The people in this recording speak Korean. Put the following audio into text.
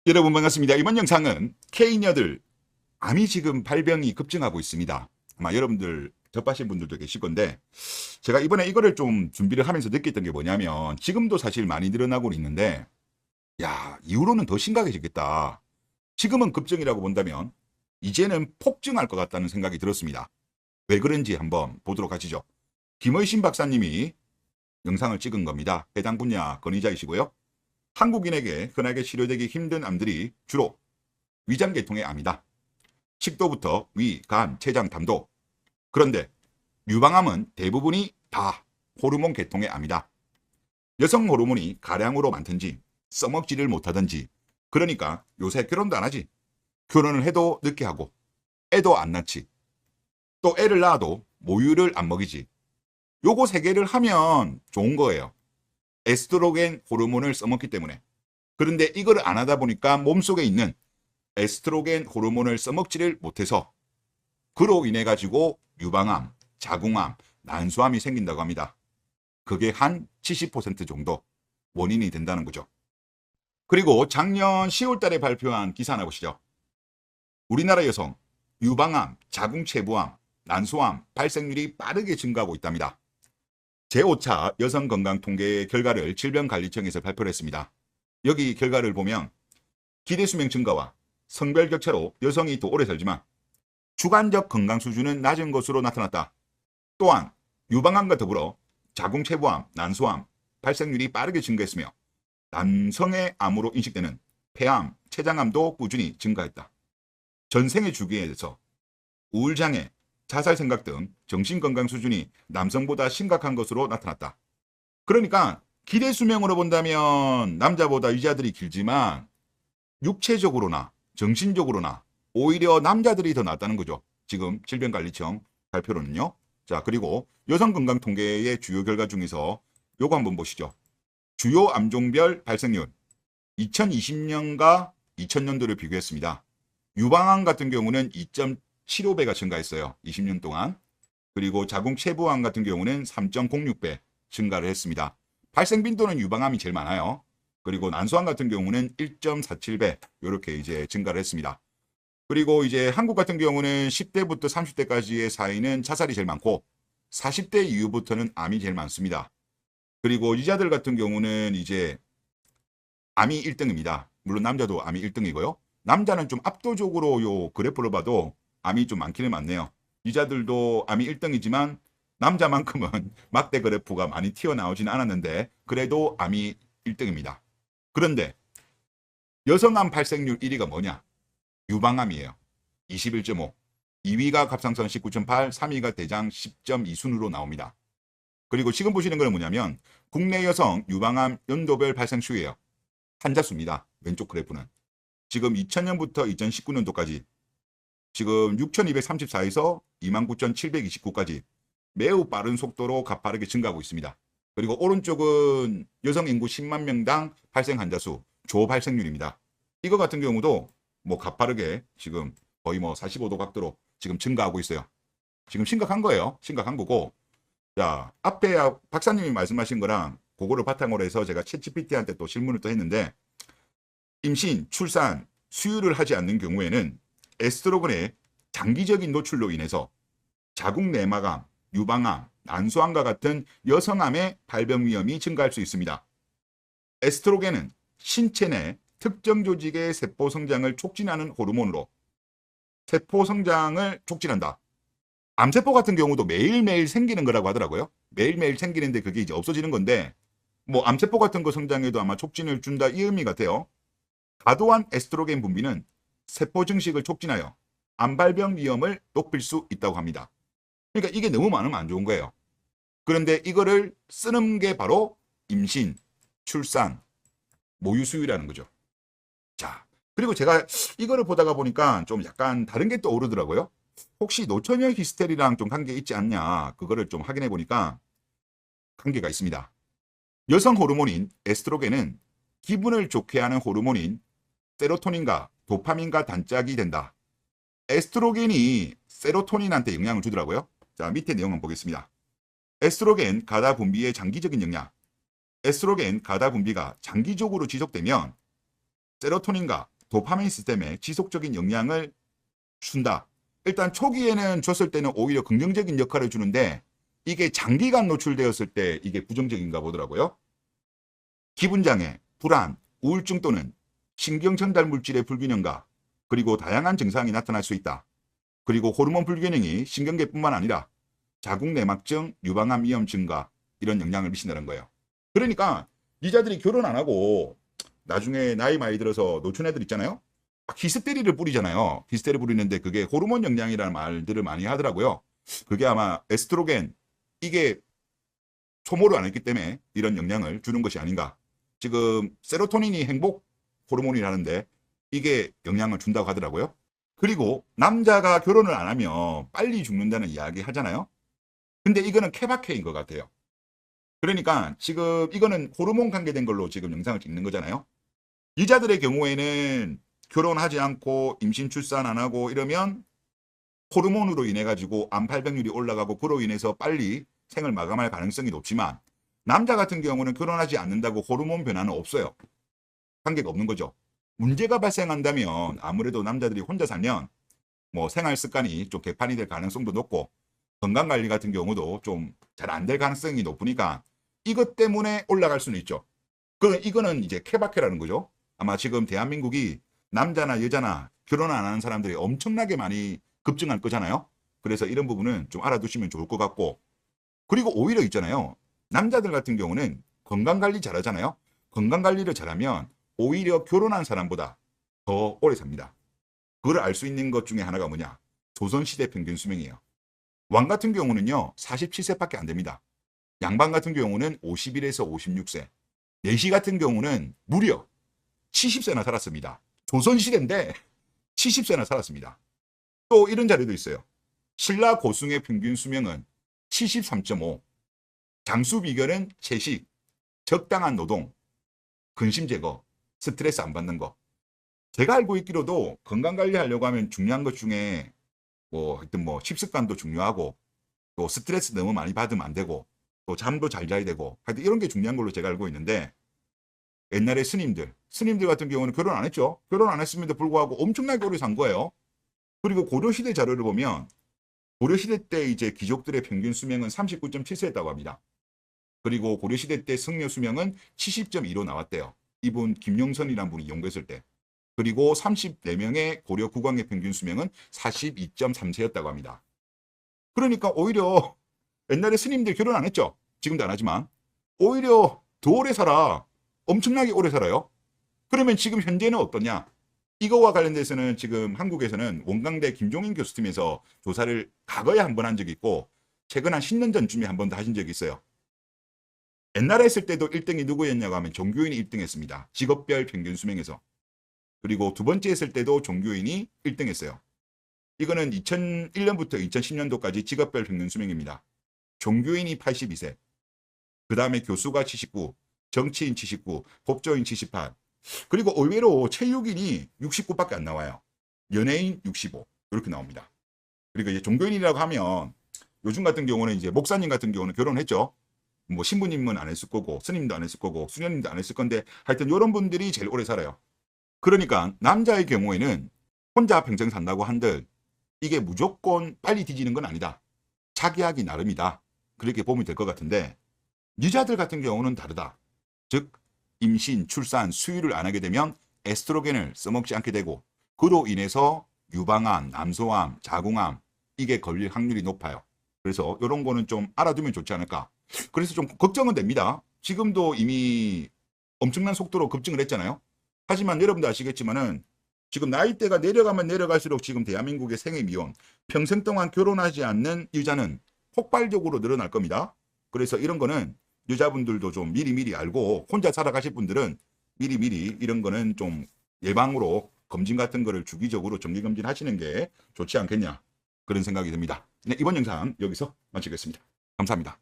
여러분 반갑습니다. 이번 영상은 K녀들 암이 지금 발병이 급증하고 있습니다. 아마 여러분들 접하신 분들도 계실 건데 제가 이번에 이거를 좀 준비를 하면서 느꼈던 게 뭐냐면 지금도 사실 많이 늘어나고 있는데 야 이후로는 더 심각해지겠다. 지금은 급증이라고 본다면 이제는 폭증할 것 같다는 생각이 들었습니다. 왜 그런지 한번 보도록 하시죠. 김의신 박사님이 영상을 찍은 겁니다. 해당 분야 권위자이시고요. 한국인에게 흔하게 치료되기 힘든 암들이 주로 위장계통의 암이다. 식도부터 위, 간, 췌장, 담도. 그런데 유방암은 대부분이 다 호르몬 계통의 암이다. 여성 호르몬이 가량으로 많든지 써먹지를 못하든지, 그러니까 요새 결혼도 안 하지. 결혼을 해도 늦게 하고 애도 안 낳지. 또 애를 낳아도 모유를 안 먹이지. 요거 세 개를 하면 좋은 거예요. 에스트로겐 호르몬을 써먹기 때문에. 그런데 이걸 안 하다 보니까 몸속에 있는 에스트로겐 호르몬을 써먹지를 못해서 그로 인해 가지고 유방암, 자궁암, 난소암이 생긴다고 합니다. 그게 한 70% 정도 원인이 된다는 거죠. 그리고 작년 10월 달에 발표한 기사 하나 보시죠. 우리나라 여성 유방암, 자궁체부암, 난소암 발생률이 빠르게 증가하고 있답니다. 제5차 여성건강통계 결과를 질병관리청에서 발표를 했습니다. 여기 결과를 보면 기대수명 증가와 성별 격차로 여성이 더 오래 살지만 주관적 건강 수준은 낮은 것으로 나타났다. 또한 유방암과 더불어 자궁체부암, 난소암 발생률이 빠르게 증가했으며 남성의 암으로 인식되는 폐암, 췌장암도 꾸준히 증가했다. 전생의 주기에서 우울장애, 자살 생각 등 정신건강 수준이 남성보다 심각한 것으로 나타났다. 그러니까 기대 수명으로 본다면 남자보다 여자들이 길지만 육체적으로나 정신적으로나 오히려 남자들이 더 낫다는 거죠. 지금 질병관리청 발표로는요. 자, 그리고 여성건강통계의 주요 결과 중에서 요거 한번 보시죠. 주요 암종별 발생률 2020년과 2000년도를 비교했습니다. 유방암 같은 경우는 2.75배가 증가했어요. 20년 동안. 그리고 자궁체부암 같은 경우는 3.06배 증가를 했습니다. 발생 빈도는 유방암이 제일 많아요. 그리고 난소암 같은 경우는 1.47배 이렇게 이제 증가를 했습니다. 그리고 이제 한국 같은 경우는 10대부터 30대까지의 사이는 자살이 제일 많고 40대 이후부터는 암이 제일 많습니다. 그리고 여자들 같은 경우는 이제 암이 1등입니다. 물론 남자도 암이 1등이고요. 남자는 좀 압도적으로 요 그래프를 봐도 암이 좀 많기는 많네요. 여자들도 암이 1등이지만 남자만큼은 막대 그래프가 많이 튀어나오지는 않았는데 그래도 암이 1등입니다. 그런데 여성암 발생률 1위가 뭐냐? 유방암이에요. 21.5. 2위가 갑상선 19.8, 3위가 대장 10.2 순으로 나옵니다. 그리고 지금 보시는 거는 뭐냐면 국내 여성 유방암 연도별 발생 수예요. 환자 수입니다. 왼쪽 그래프는. 지금 2000년부터 2019년도까지 지금 6,234에서 29,729까지 매우 빠른 속도로 가파르게 증가하고 있습니다. 그리고 오른쪽은 여성 인구 10만 명당 발생 환자 수, 조 발생률입니다. 이거 같은 경우도 뭐 가파르게 지금 거의 뭐 45도 각도로 지금 증가하고 있어요. 지금 심각한 거예요. 심각한 거고. 자, 앞에 박사님이 말씀하신 거랑 그거를 바탕으로 해서 제가 챗GPT한테 또 질문을 또 했는데 임신, 출산, 수유를 하지 않는 경우에는 에스트로겐의 장기적인 노출로 인해서 자궁 내막암, 유방암, 난소암과 같은 여성암의 발병 위험이 증가할 수 있습니다. 에스트로겐은 신체 내 특정 조직의 세포 성장을 촉진하는 호르몬으로 세포 성장을 촉진한다. 암세포 같은 경우도 매일매일 생기는 거라고 하더라고요. 매일매일 생기는데 그게 이제 없어지는 건데 뭐 암세포 같은 거 성장에도 아마 촉진을 준다 이 의미 같아요. 과도한 에스트로겐 분비는 세포 증식을 촉진하여 암 발병 위험을 높일 수 있다고 합니다. 그러니까 이게 너무 많으면 안 좋은 거예요. 그런데 이거를 쓰는 게 바로 임신, 출산, 모유 수유라는 거죠. 자, 그리고 제가 이거를 보다가 보니까 좀 약간 다른 게 또 오르더라고요. 혹시 노처녀 히스테리랑 좀 관계 있지 않냐 그거를 좀 확인해 보니까 관계가 있습니다. 여성 호르몬인 에스트로겐은 기분을 좋게 하는 호르몬인 세로토닌과 도파민과 단짝이 된다. 에스트로겐이 세로토닌한테 영향을 주더라고요. 자, 밑에 내용 한번 보겠습니다. 에스트로겐 가다 분비의 장기적인 영향. 에스트로겐 가다 분비가 장기적으로 지속되면 세로토닌과 도파민 시스템에 지속적인 영향을 준다. 일단 초기에는 줬을 때는 오히려 긍정적인 역할을 주는데 이게 장기간 노출되었을 때 이게 부정적인가 보더라고요. 기분장애, 불안, 우울증 또는 신경 전달 물질의 불균형과 그리고 다양한 증상이 나타날 수 있다. 그리고 호르몬 불균형이 신경계뿐만 아니라 자궁 내막증, 유방암 위험 증가 이런 영향을 미친다는 거예요. 그러니까 여자들이 결혼 안 하고 나중에 나이 많이 들어서 노춘 애들 있잖아요. 히스테리를 뿌리잖아요. 히스테리 뿌리는데 그게 호르몬 영향이라는 말들을 많이 하더라고요. 그게 아마 에스트로겐 이게 소모를 안 했기 때문에 이런 영향을 주는 것이 아닌가. 지금 세로토닌이 행복 호르몬이라는데 이게 영향을 준다고 하더라고요. 그리고 남자가 결혼을 안 하면 빨리 죽는다는 이야기 하잖아요. 근데 이거는 케바케인 것 같아요. 그러니까 지금 이거는 호르몬 관계된 걸로 지금 영상을 찍는 거잖아요. 여자들의 경우에는 결혼하지 않고 임신 출산 안 하고 이러면 호르몬으로 인해 가지고 암 발병률이 올라가고 그로 인해서 빨리 생을 마감할 가능성이 높지만 남자 같은 경우는 결혼하지 않는다고 호르몬 변화는 없어요. 관계가 없는 거죠. 문제가 발생한다면 아무래도 남자들이 혼자 살면 뭐 생활 습관이 좀 개판이 될 가능성도 높고 건강 관리 같은 경우도 좀 잘 안 될 가능성이 높으니까 이것 때문에 올라갈 수는 있죠. 이거는 이제 케바케라는 거죠. 아마 지금 대한민국이 남자나 여자나 결혼 안 하는 사람들이 엄청나게 많이 급증할 거잖아요. 그래서 이런 부분은 좀 알아두시면 좋을 것 같고, 그리고 오히려 있잖아요. 남자들 같은 경우는 건강관리 잘하잖아요. 건강관리를 잘하면 오히려 결혼한 사람보다 더 오래 삽니다. 그걸 알 수 있는 것 중에 하나가 뭐냐? 조선시대 평균 수명이에요. 왕 같은 경우는요 47세밖에 안 됩니다. 양반 같은 경우는 51에서 56세, 내시 같은 경우는 무려 70세나 살았습니다. 조선시대인데 70세나 살았습니다. 또 이런 자료도 있어요. 신라 고승의 평균 수명은 73.5, 장수 비결은 채식, 적당한 노동, 근심 제거, 스트레스 안 받는 거. 제가 알고 있기로도 건강관리 하려고 하면 중요한 것 중에 하여튼 식습관도 중요하고 또 스트레스 너무 많이 받으면 안 되고 또 잠도 잘 자야 되고 하여튼 이런 게 중요한 걸로 제가 알고 있는데, 옛날에 스님들 같은 경우는 결혼 안 했죠. 결혼 안 했음에도 불구하고 엄청나게 오래 산 거예요. 그리고 고려시대 자료를 보면 고려시대 때 이제 귀족들의 평균 수명은 39.7세였다고 합니다. 그리고 고려시대 때 승려 수명은 70.2로 나왔대요. 이분 김영선이라는 분이 연구했을 때. 그리고 34명의 고려 국왕의 평균 수명은 42.3세였다고 합니다. 그러니까 오히려 옛날에 스님들 결혼 안 했죠. 지금도 안 하지만 오히려 더 오래 살아. 엄청나게 오래 살아요. 그러면 지금 현재는 어떠냐? 이거와 관련돼서는 지금 한국에서는 원광대 김종인 교수팀에서 조사를 과거에 한 번 한 적이 있고 최근 한 10년 전쯤에 한 번 더 하신 적이 있어요. 옛날에 했을 때도 1등이 누구였냐고 하면 종교인이 1등 했습니다. 직업별 평균 수명에서. 그리고 두 번째 했을 때도 종교인이 1등 했어요. 이거는 2001년부터 2010년도까지 직업별 평균 수명입니다. 종교인이 82세, 그 다음에 교수가 79, 정치인 79, 법조인 78, 그리고 의외로 체육인이 69밖에 안 나와요. 연예인 65 이렇게 나옵니다. 그리고 이제 종교인이라고 하면 요즘 같은 경우는 이제 목사님 같은 경우는 결혼했죠. 신부님은 안 했을 거고 스님도 안 했을 거고 수녀님도 안 했을 건데 하여튼 이런 분들이 제일 오래 살아요. 그러니까 남자의 경우에는 혼자 평생 산다고 한들 이게 무조건 빨리 뒤지는 건 아니다. 자기하기 나름이다. 그렇게 보면 될 것 같은데, 여자들 같은 경우는 다르다. 즉 임신, 출산, 수유를 안 하게 되면 에스트로겐을 써먹지 않게 되고 그로 인해서 유방암, 남소암, 자궁암 이게 걸릴 확률이 높아요. 그래서 이런 거는 좀 알아두면 좋지 않을까. 그래서 좀 걱정은 됩니다. 지금도 이미 엄청난 속도로 급증을 했잖아요. 하지만 여러분도 아시겠지만은 지금 나이대가 내려가면 내려갈수록 지금 대한민국의 생애 미혼, 평생 동안 결혼하지 않는 여자는 폭발적으로 늘어날 겁니다. 그래서 이런 거는 여자분들도 좀 미리미리 알고 혼자 살아가실 분들은 미리미리 이런 거는 좀 예방으로 검진 같은 거를 주기적으로 정기검진 하시는 게 좋지 않겠냐, 그런 생각이 듭니다. 네, 이번 영상 여기서 마치겠습니다. 감사합니다.